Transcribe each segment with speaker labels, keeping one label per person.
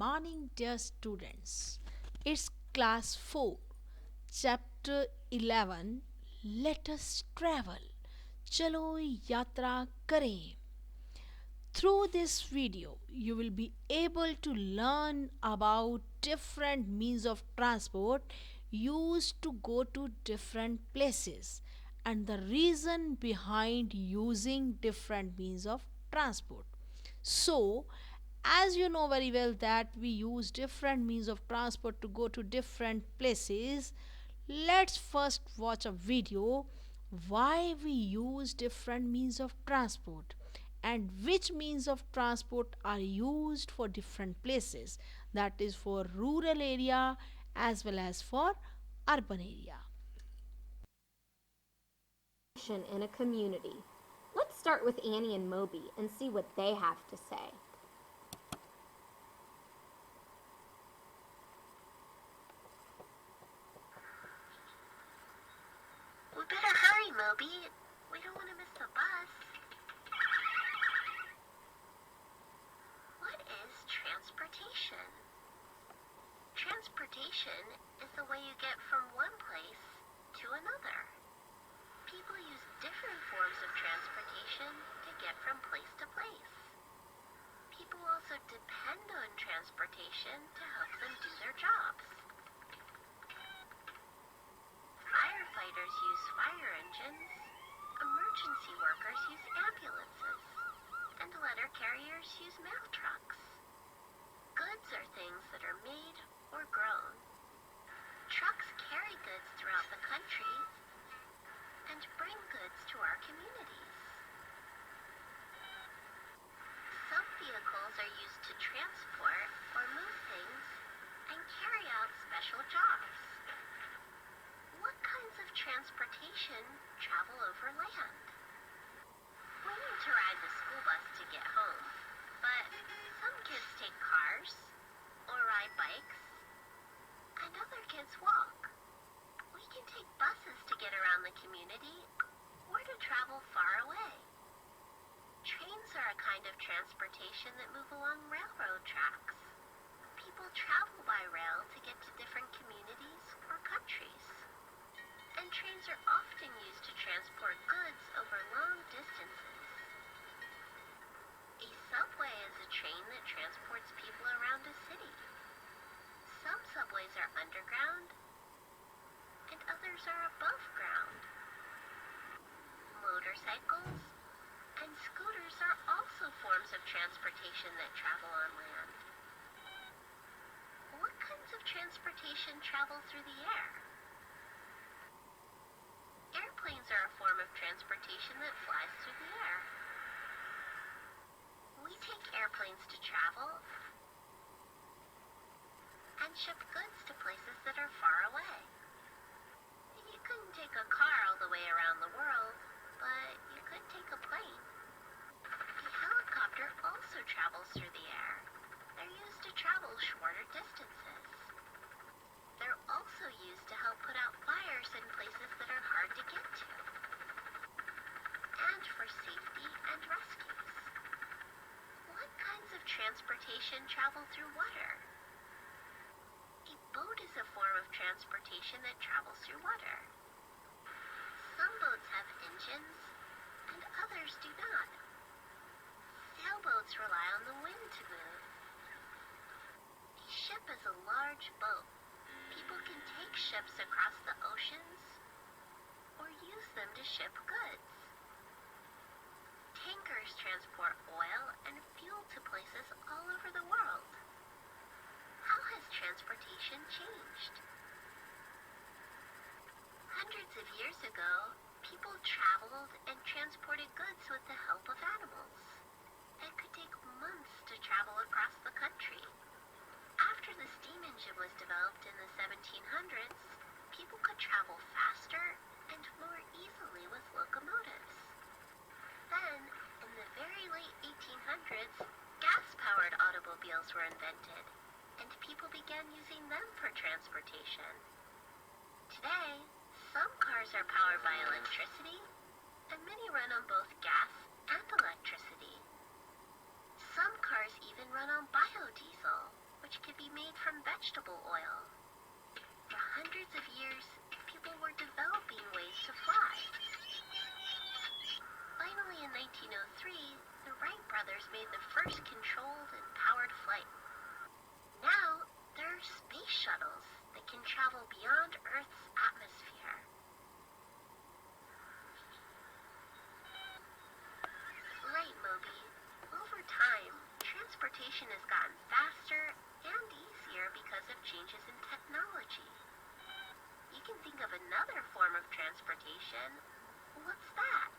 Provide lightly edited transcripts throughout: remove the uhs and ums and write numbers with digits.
Speaker 1: morning, dear students. It's class 4, chapter 11. Let us travel. चलो यात्रा करें. Through this video, you will be able to learn about different means of transport used to go to different places and the reason behind using different means of transport. So, as you know very well that we use different means of transport to go to different places, let's first watch a video why we use different means of transport and which means of transport are used for different places, that is for rural area as well as for urban area.
Speaker 2: In a community. Let's start with Annie and Moby and see what they have to say.
Speaker 3: We better hurry, Moby. We don't want to miss the bus. What is transportation? Transportation is the way you get from one place to another. People use different forms of transportation to get from place to place. People also depend on transportation to help them do their jobs. Firefighters use fire engines, emergency workers use ambulances, and letter carriers use mail trucks. Goods are things that are made or grown. Trucks carry goods throughout the country and bring goods to our communities. Some vehicles are used to transport or move things and carry out special jobs. What kinds of transportation travel over land? We need to ride the school bus to get home, but some kids take cars or ride bikes, and other kids walk. We can take buses to get around the community or to travel far away. Trains are a kind of transportation that move along railroad tracks. People travel by rail to get to different communities or countries. And trains are often used to transport goods over long distances. A subway is a train that transports people around a city. Some subways are underground, and others are above ground. Motorcycles and scooters are also forms of transportation that travel on land. What kinds of transportation travel through the air? Airplanes are a form of transportation that flies through the air. We take airplanes to travel and ship goods to places that are far away. You couldn't take a car all the way around the world, but you could take a plane. A helicopter also travels through the air. They're used to travel shorter distances. They're also used to help put out fires in places that are hard to get to, and for safety and rescues. What kinds of transportation travel through water? A boat is a form of transportation that travels through water. Some boats have engines, and others do not. Sailboats rely on the wind to move. A ship is a large boat. People can take ships across the oceans or use them to ship goods. Tankers transport oil and fuel to places all over the world. How has transportation changed? Hundreds of years ago, people traveled and transported goods with the help of animals. It could take months to travel across the country. After the steam engine was developed in the 1700s, people could travel faster and more easily with locomotives. Then, in the very late 1800s, gas-powered automobiles were invented, and people began using them for transportation. Today, some cars are powered by electricity, and many run on both gas and electricity. Some cars even run on biodiesel, which hundreds of years, people were developing ways to fly. Finally, in 1903, the Wright brothers made the first controlled and powered flight. Now, there are space shuttles that can travel beyond Earth's atmosphere. Right, Moby. Over time, transportation has gotten faster and easier because of changes in technology. You can think of another form of transportation. What's that?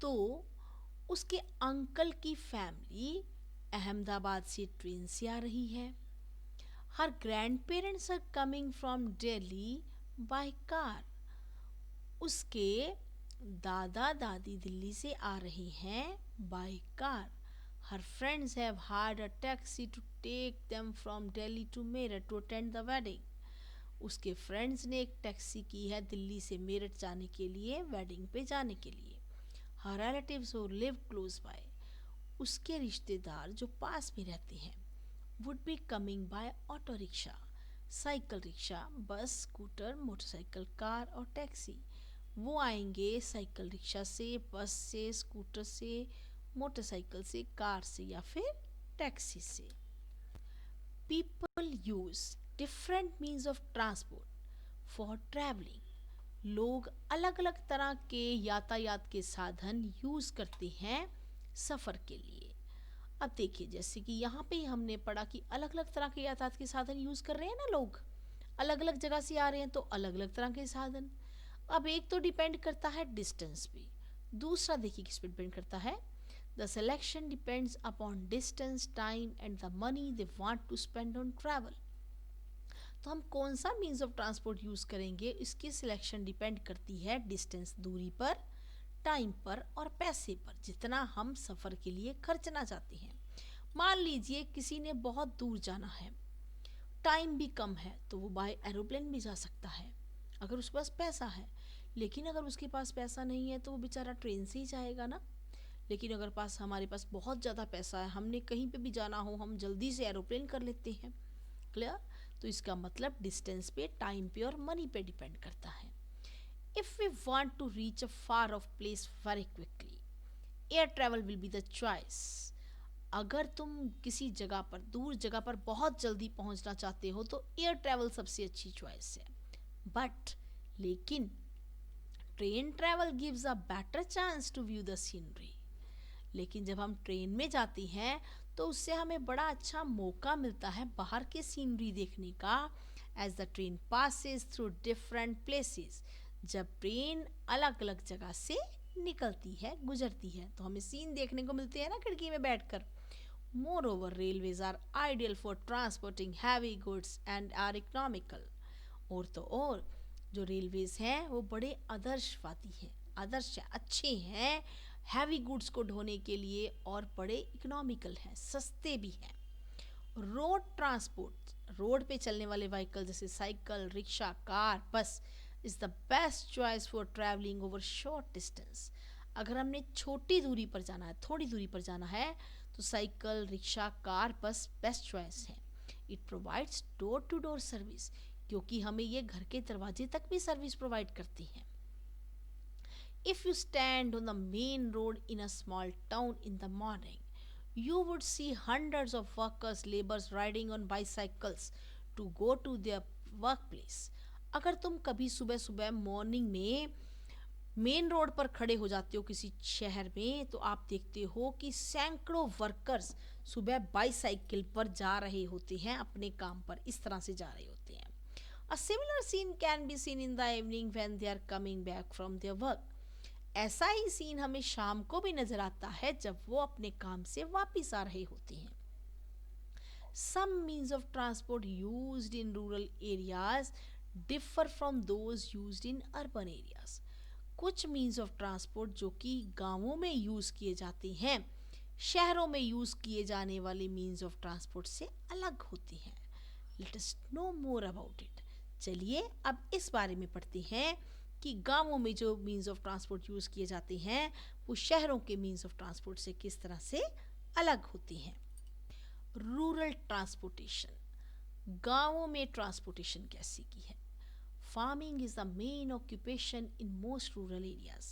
Speaker 1: तो उसके uncle की family Ahmedabad से train से आ रही है. Her grandparents are coming from Delhi by car. उसके दादा दादी दिल्ली से आ रहे हैं by car. Her friends have hired a taxi to take them from Delhi to Meerut to attend the wedding. उसके फ्रेंड्स ने एक टैक्सी की है दिल्ली से मेरठ जाने के लिए, वेडिंग पे जाने के लिए. Her relatives who live close by, उसके रिश्तेदार जो पास में रहते हैं, would be coming by auto rickshaw, cycle rickshaw, bus, scooter, motorcycle, car और टैक्सी. वो आएंगे साइकिल रिक्शा से, बस से, स्कूटर से, मोटरसाइकिल से, कार से या फिर टैक्सी से. People use different means of transport for travelling. लोग अलग अलग तरह के यातायात के साधन यूज करते हैं सफ़र के लिए. अब देखिए, जैसे कि यहाँ पे हमने पढ़ा कि अलग अलग तरह के यातायात के साधन यूज कर रहे हैं ना लोग, अलग अलग जगह से आ रहे हैं तो अलग अलग तरह के साधन. अब एक तो डिपेंड करता है डिस्टेंस पे, दूसरा देखिए किस पे डिपेंड करता है. The selection depends upon distance, time and the money they want to spend on travel. तो हम कौन सा मीन्स ऑफ ट्रांसपोर्ट यूज़ करेंगे, इसकी सिलेक्शन डिपेंड करती है डिस्टेंस, दूरी पर, टाइम पर और पैसे पर, जितना हम सफ़र के लिए खर्चना चाहते हैं. मान लीजिए किसी ने बहुत दूर जाना है, टाइम भी कम है, तो वो बाय एरोप्लेन भी जा सकता है अगर उसके पास पैसा है। लेकिन अगर उसके पास पैसा नहीं है तो वो बेचारा ट्रेन से ही जाएगा ना। लेकिन अगर हमारे पास बहुत ज़्यादा पैसा है, हमने कहीं पे भी जाना हो, हम जल्दी से एरोप्लेन कर लेते हैं। क्लियर? तो इसका मतलब डिस्टेंस पे, टाइम पे और मनी पे डिपेंड करता है। If we want to reach a far off place very quickly, air travel will be the choice. अगर तुम किसी जगह पर, दूर जगह पर बहुत जल्दी पहुंचना चाहते हो तो एयर ट्रैवल सबसे अच्छी चॉइस है। बट लेकिन train travel gives a better chance to view the scenery. लेकिन जब हम ट्रेन में जाते हैं तो उससे हमें बड़ा अच्छा मौका मिलता है बाहर के सीनरी देखने का, as the train passes through different places. जब ट्रेन अलग अलग जगह से निकलती है, गुजरती है, तो हमें सीन देखने को मिलते हैं ना खिड़की में बैठकर। Moreover, railways are ideal for transporting heavy goods and are economical. और तो और जो रेलवेज हैं वो बड़े आदर्शवादी हैं, आदर्श अच्छे हैं हैवी गुड्स को ढोने के लिए, और बड़े इकोनॉमिकल हैं, सस्ते भी हैं। रोड ट्रांसपोर्ट, रोड पे चलने वाले व्हीकल जैसे साइकिल, रिक्शा, कार, बस is the best choice for travelling over short distance. अगर हमने छोटी दूरी पर जाना है, थोड़ी दूरी पर जाना है, तो cycle, rickshaw, car, bus best choice है। It provides door to door service, क्योंकि हमें ये घर के दरवाजे तक भी सर्विस प्रोवाइड करती हैं। If you stand on the main road in a small town in the morning, you would see hundreds of workers, laborers riding on bicycles to go to their workplace. अगर तुम कभी सुबह सुबह morning में main road पर खड़े हो जाते हो किसी शहर में, तो आप देखते हो कि सैकड़ों वर्कर्स सुबह बाईसाइकिल पर जा रहे होते हैं अपने काम पर, इस तरह से जा रहे होते हैं। A similar scene can be seen in the evening when they are coming back from their work. ऐसा ही सीन हमें शाम को भी नजर आता है जब वो अपने काम से वापस आ रहे होते हैं। Some means of transport used in rural areas differ from those used in urban areas. कुछ मीन्स ऑफ ट्रांसपोर्ट जो कि गांवों में यूज़ किए जाते हैं, शहरों में यूज़ किए जाने वाले मीन्स ऑफ ट्रांसपोर्ट से अलग होती हैं। Let us know more about it. चलिए अब इस बारे में पढ़ते हैं कि गांवों में जो मीन्स ऑफ ट्रांसपोर्ट यूज़ किए जाते हैं वो शहरों के मीन्स ऑफ ट्रांसपोर्ट से किस तरह से अलग होती हैं। रूरल ट्रांसपोर्टेशन, गांवों में ट्रांसपोर्टेशन कैसी की है। Farming is the main occupation in most rural areas.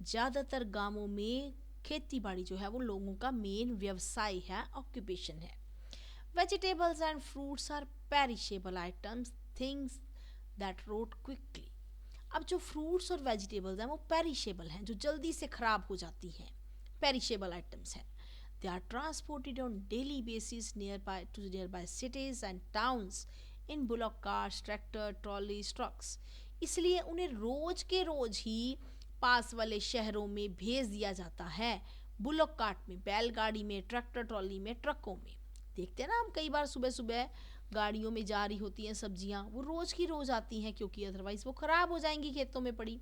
Speaker 1: ज़्यादातर गांवों में खेती बाड़ी जो है वो लोगों का मेन व्यवसाय है, ऑक्यूपेशन है। Vegetables and fruits are perishable items, things that rot quickly. अब जो फ्रूट्स और वेजिटेबल्स हैं वो पेरिशेबल हैं, जो जल्दी से ख़राब हो जाती हैं, पेरिशेबल आइटम्स हैं। They are transported on daily basis nearby cities and towns in bullock carts, tractor, trolleys, trucks. इसलिए उन्हें रोज के रोज ही पास वाले शहरों में भेज दिया जाता है, बुलॉक कार्ट में, बैलगाड़ी में, ट्रैक्टर ट्रॉली में, ट्रकों में। देखते हैं ना हम कई बार सुबह सुबह गाड़ियों में जा रही होती हैं सब्जियां, वो रोज की रोज आती हैं क्योंकि अदरवाइज वो खराब हो जाएंगी खेतों में पड़ी।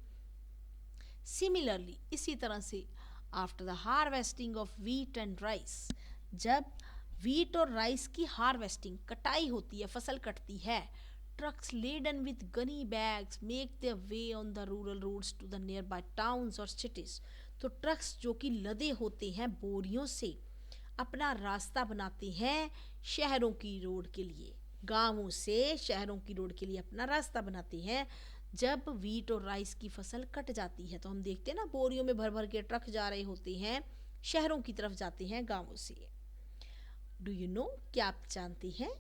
Speaker 1: सिमिलरली, इसी तरह से after the harvesting of wheat and rice, जब व्हीट और राइस की हार्वेस्टिंग, कटाई होती है, फसल कटती है, trucks laden with gunny bags make their way on the rural roads to the nearby towns और सिटीज। तो ट्रक्स जो कि लदे होते हैं बोरियों से अपना रास्ता बनाते हैं शहरों की रोड के लिए, गांवों से शहरों की रोड के लिए अपना रास्ता बनाते हैं। जब व्हीट और राइस की फसल कट जाती है तो हम देखते हैं ना बोरियों में भर भर के ट्रक जा रहे होते हैं, शहरों की तरफ जाते हैं गांवों से। डू यू नो, क्या आप जानते हैं,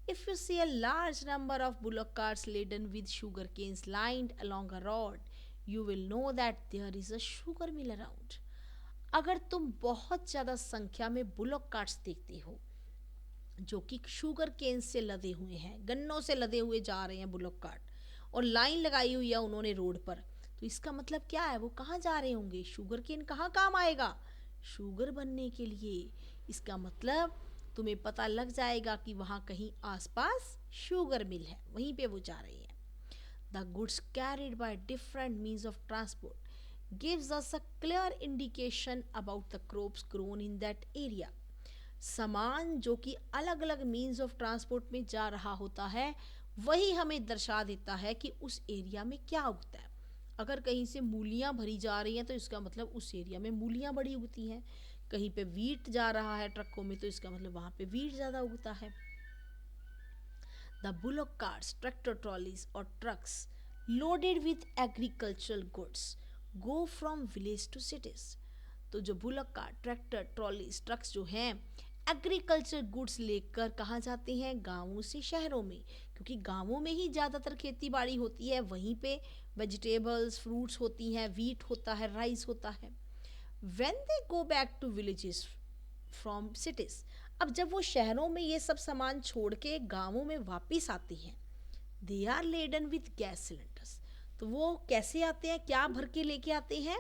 Speaker 1: if you see a large number of bullock carts laden with sugar canes lined along a road, you will know that there is a sugar mill around. अगर तुम बहुत ज़्यादा संख्या में बुलॉक कार्ट्स देखते हो जो कि शुगर केन से लदे हुए हैं, गन्नों से लदे हुए जा रहे हैं बुलॉक कार्ट, और लाइन लगाई हुई है उन्होंने रोड पर, तो इसका मतलब क्या है, वो कहाँ जा रहे होंगे, शुगर केन कहाँ काम आएगा, शुगर बनने के लिए। इसका मतलब तुम्हें पता लग जाएगा कि वहाँ कहीं आसपास शुगर मिल है, वहीं पे वो जा रही है। The goods carried by different means of transport gives us a clear indication about the crops grown in that area. सामान जो कि अलग अलग मीन्स ऑफ ट्रांसपोर्ट में जा रहा होता है वही हमें दर्शा देता है कि उस एरिया में क्या उगता है। अगर कहीं से मूलियाँ भरी जा रही हैं तो इसका मतलब उस एरिया में मूलियाँ बड़ी उगती हैं। कहीं पे वीट जा रहा है ट्रकों में तो इसका मतलब वहाँ पे वीट ज़्यादा उगता है। The bullock carts, tractor trolleys और trucks loaded with agricultural goods go from village to cities. तो जो bullock cart, tractor trolleys, trucks जो हैं एग्रीकल्चर गुड्स लेकर कहाँ जाते हैं? गांवों से शहरों में, क्योंकि गांवों में ही ज़्यादातर खेती बाड़ी होती है, वहीं पे वेजिटेबल्स, फ्रूट्स होती हैं, वीट होता है, राइस होता है। When they go back to villages from cities, अब जब वो शहरों में ये सब सामान छोड़ के गांवों में वापस आते हैं, they are laden with gas cylinders. तो वो कैसे आते हैं, क्या भर के लेके आते हैं?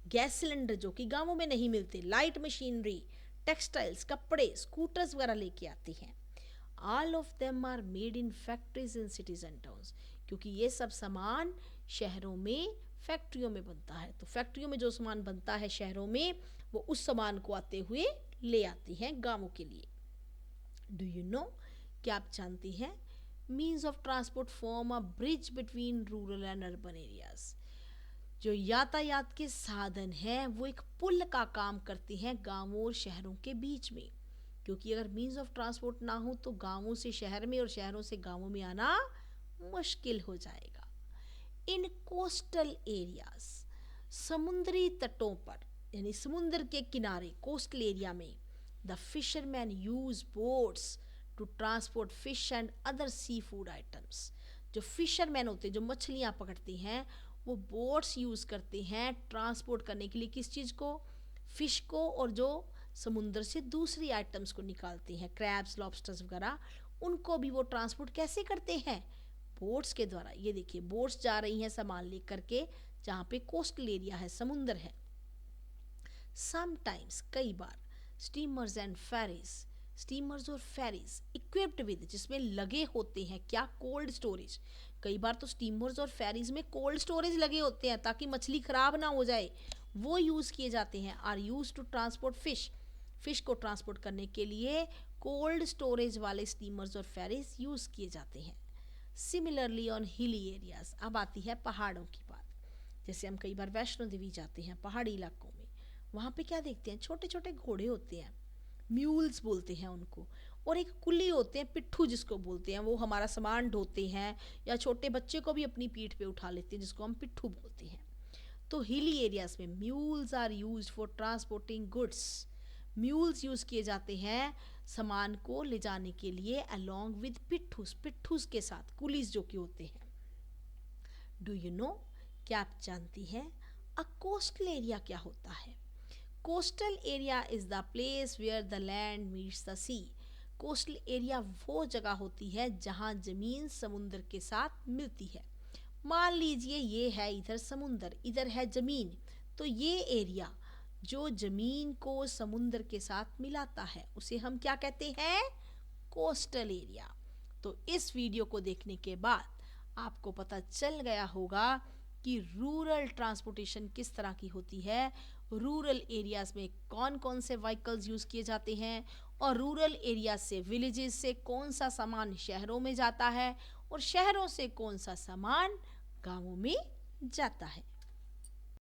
Speaker 1: गैस सिलेंडर, जो कि गांवों में नहीं मिलते। लाइट मशीनरी, टेक्सटाइल्स, कपड़े, स्कूटर्स वगैरह लेके आती हैं। All of them are made in factories in cities and towns, क्योंकि ये सब सामान शहरों में फैक्ट्रियों में बनता है। तो फैक्ट्रियों में जो सामान बनता है शहरों में, वो उस सामान को आते हुए ले आती हैं गांवों के लिए। डू यू नो, क्या आप जानते हैं? Means of transport form a bridge between rural and urban areas. जो यातायात के साधन हैं वो एक पुल का काम करते हैं गांवों और शहरों के बीच में, क्योंकि अगर मीन्स ऑफ ट्रांसपोर्ट ना हो तो गांवों से शहर में और शहरों से गांवों में आना मुश्किल हो जाएगा। इन कोस्टल एरियाज, समुद्री तटों पर यानी समुद्र के किनारे, कोस्टल एरिया में, the fisherman use boats to transport fish and other sea food items. जो फिशरमैन होते हैं, जो मछलियाँ पकड़ते हैं, वो बोट्स यूज़ करते हैं ट्रांसपोर्ट करने के लिए। किस चीज़ को? फिश को, और जो समुद्र से दूसरी आइटम्स को निकालते हैं, क्रैब्स, लॉबस्टर्स वगैरह, उनको भी वो ट्रांसपोर्ट कैसे करते हैं? बोट्स के द्वारा। ये देखिए, बोट्स जा रही हैं सामान लेकर के जहाँ पे कोस्टल एरिया है, समुद्र है। समटाइम्स, कई बार, स्टीमर्स एंड फेरीज, स्टीमर्स और फेरीज इक्विप्ड विद, जिसमें लगे होते हैं क्या? Cold storage. कई बार तो स्टीमर्स और फेरीज में कोल्ड स्टोरेज लगे होते हैं ताकि मछली खराब ना हो जाए, वो यूज़ किए जाते हैं। Are use to transport fish, fish को ट्रांसपोर्ट करने के लिए कोल्ड स्टोरेज वाले स्टीमर्स और फेरीज यूज़ किए जाते हैं। सिमिलरली ऑन हिली एरियाज, अब आती है पहाड़ों की बात। जैसे हम कई बार वैष्णो देवी जाते हैं पहाड़ी इलाकों में, वहाँ पे क्या देखते हैं? छोटे छोटे घोड़े होते हैं, म्यूल्स बोलते हैं उनको, और एक कुली होते हैं, पिट्ठू जिसको बोलते हैं, वो हमारा सामान ढोते हैं या छोटे बच्चे को भी अपनी पीठ पे उठा लेते हैं, जिसको हम पिट्ठू बोलते हैं। तो हिली एरियाज में mules are used for transporting goods. Mules use किए जाते हैं सामान को ले जाने के लिए अलोंग विद पिट्ठूस, पिट्ठूस के साथ, कुलीज जो कि होते हैं। डू यू नो, क्या आप जानती हैं अ कोस्टल एरिया क्या होता है? Coastal area is the place where the land meets the sea. Coastal area वो जगह होती है जहाँ जमीन समुद्र के साथ मिलती है। मान लीजिए ये है इधर समुद्र, इधर है जमीन, तो ये एरिया जो जमीन को समुद्र के साथ मिलाता है उसे हम क्या कहते हैं? Coastal area. तो इस वीडियो को देखने के बाद आपको पता चल गया होगा कि रूरल ट्रांसपोर्टेशन किस तरह की होती है, रूरल एरियाज में कौन कौन से व्हीकल्स यूज़ किए जाते हैं, और रूरल एरिया से, विलेजेस से कौन सा सामान शहरों में जाता है, और शहरों से कौन सा सामान गांवों में जाता है।